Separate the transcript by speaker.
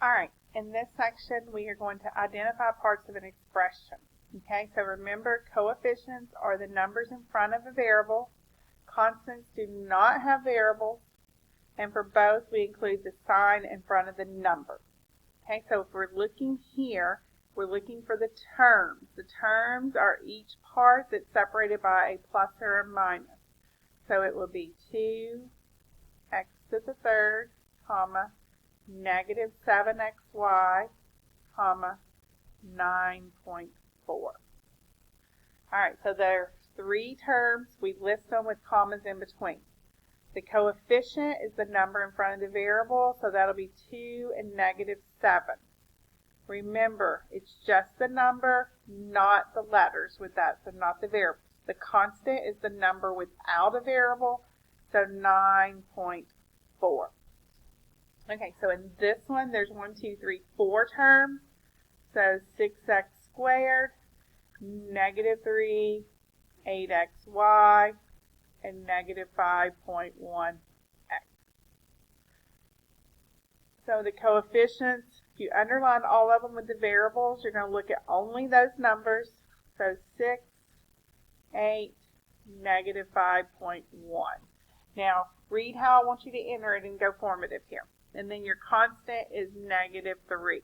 Speaker 1: Alright, in this section we are going to identify parts of an expression. Okay, so remember, coefficients are the numbers in front of a variable. Constants do not have variables, and for both we include the sign in front of the number. Okay, so if we're looking here, we're looking for the terms. The terms are each part that's separated by a plus or a minus. So it will be 2x to the third, comma, negative 7xy, comma, 9.4. Alright, so there are three terms. We list them with commas in between. The coefficient is the number in front of the variable, so that'll be 2 and negative 7. Remember, it's just the number, not the letters with that, so not the variables. The constant is the number without a variable, so 9.4. Okay, so in this one, there's 4 terms. So 6x squared, negative 3, 8xy, and negative 5.1x. So the coefficients, if you underline all of them with the variables, you're going to look at only those numbers. So 6, 8, negative 5.1. Now, read how I want you to enter it and go formative here. And then your constant is negative 3.